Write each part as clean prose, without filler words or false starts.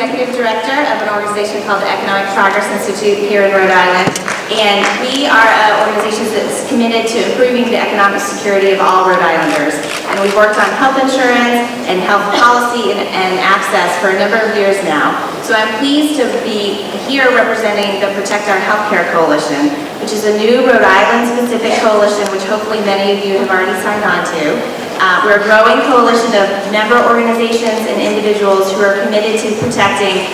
executive director of an organization called the Economic Progress Institute here in Rhode Island. And we are an organization that's committed to improving the economic security of all Rhode Islanders. And we've worked on health insurance and health policy and access for a number of years now. So I'm pleased to be here representing the Protect Our Healthcare Coalition, which is a new Rhode Island-specific coalition, which hopefully many of you have already signed on to. We're a growing coalition of member organizations and individuals who are committed to protecting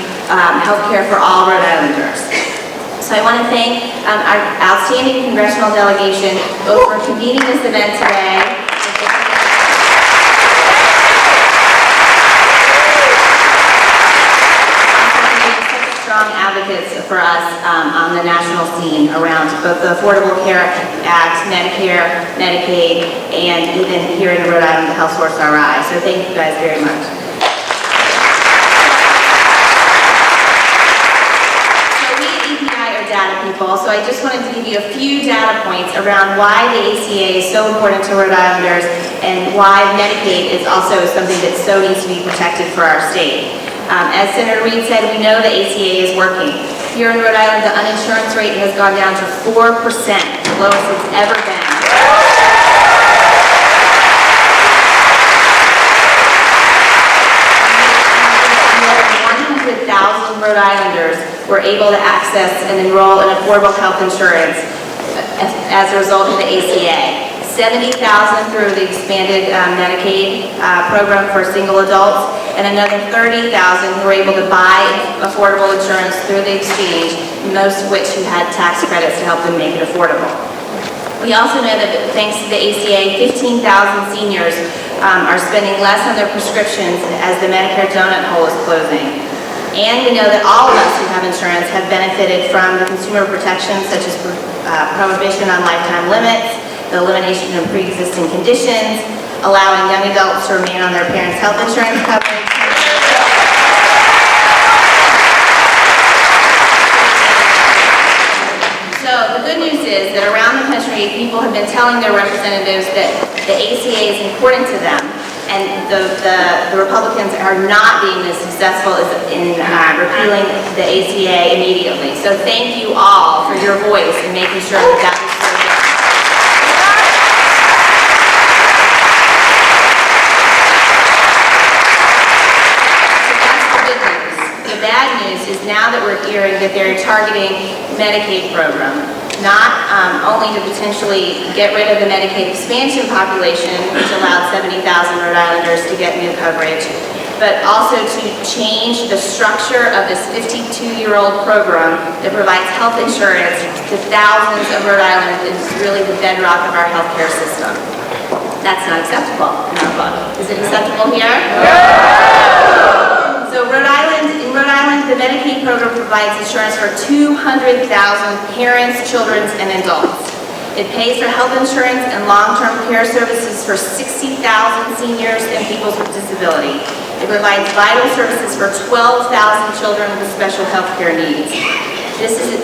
healthcare for all Rhode Islanders. So I want to thank our outstanding congressional delegation both for convening this event today. Advocates for us on the national scene around both the Affordable Care Act, Medicare, Medicaid, and even here in Rhode Island, the Health Source RI. So thank you guys very much. So we at EPI are data people, so I just wanted to give you a few data points around why the ACA is so important to Rhode Islanders and why Medicaid is also something that so needs to be protected for our state. As Senator Reed said, we know the ACA is working. Here in Rhode Island, the uninsurance rate has gone down to 4%, the lowest it's ever been. More than 100,000 Rhode Islanders were able to access and enroll in affordable health insurance as a result of the ACA. 70,000 through the expanded Medicaid program for single adults, and another 30,000 who were able to buy affordable insurance through the exchange, most of which who had tax credits to help them make it affordable. We also know that thanks to the ACA, 15,000 seniors are spending less on their prescriptions as the Medicare donut hole is closing. And we know that all of us who have insurance have benefited from the consumer protections such as prohibition on lifetime limits, the elimination of pre-existing conditions, allowing young adults to remain on their parents' health insurance coverage. So the good news is that around the country, people have been telling their representatives that the ACA is important to them, and the Republicans are not being as successful in repealing the ACA immediately. So thank you all for your voice in making sure that that was so good. Now that we're hearing that they're targeting Medicaid program, not only to potentially get rid of the Medicaid expansion population, which allowed 70,000 Rhode Islanders to get new coverage, but also to change the structure of this 52-year-old program that provides health insurance to thousands of Rhode Islanders. It's really the bedrock of our healthcare system. That's not acceptable in our book. Is it acceptable here? No! So in Rhode Island, the Medicaid program provides insurance for 200,000 parents, children, and adults. It pays for health insurance and long-term care services for 60,000 seniors and people with disability. It provides vital services for 12,000 children with special health care needs. This is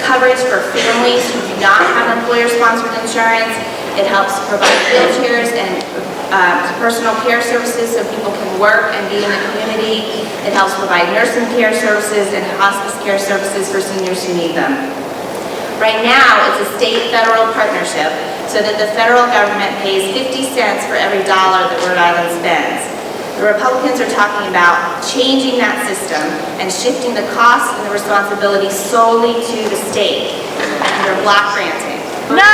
coverage for families who do not have employer-sponsored insurance. It helps provide wheelchairs and personal care services so people can work and be in the community. It helps provide nursing care services and hospice care services for seniors who need them. Right now, it's a state-federal partnership so that the federal government pays 50 cents for every dollar that Rhode Island spends. The Republicans are talking about changing that system and shifting the costs and the responsibility solely to the state. And they're block granting. No!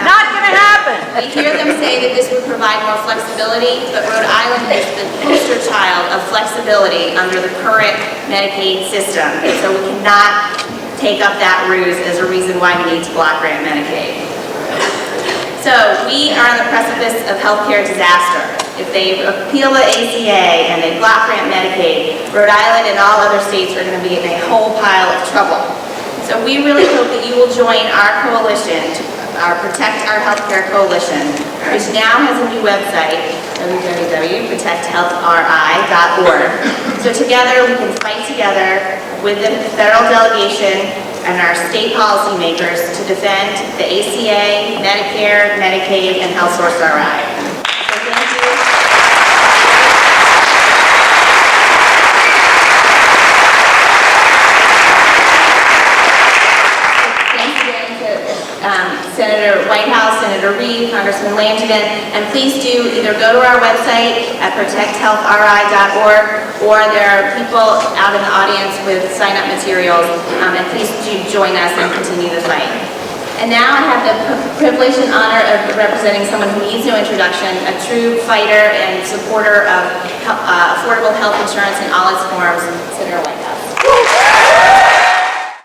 Not going to happen. We hear them say that this would provide more flexibility, but Rhode Island is the poster child of flexibility under the current Medicaid system. And so we cannot take up that ruse as a reason why we need to block grant Medicaid. So we are on the precipice of healthcare disaster. If they repeal the ACA and they block grant Medicaid, Rhode Island and all other states are going to be in a whole pile of trouble. So we really hope that you will join our coalition, our Protect Our Healthcare Coalition, which now has a new website, www.protecthealthri.org. So together we can fight together with the federal delegation and our state policymakers to defend the ACA, Medicare, Medicaid, and Health Source RI. So thank you. Senator Whitehouse, Senator Reid, Congressman Langevin, and please do either go to our website at protecthealthri.org, or there are people out in the audience with sign-up materials, and please do join us and continue the fight. And now I have the privilege and honor of representing someone who needs no introduction, a true fighter and supporter of affordable health insurance in all its forms, Senator Whitehouse.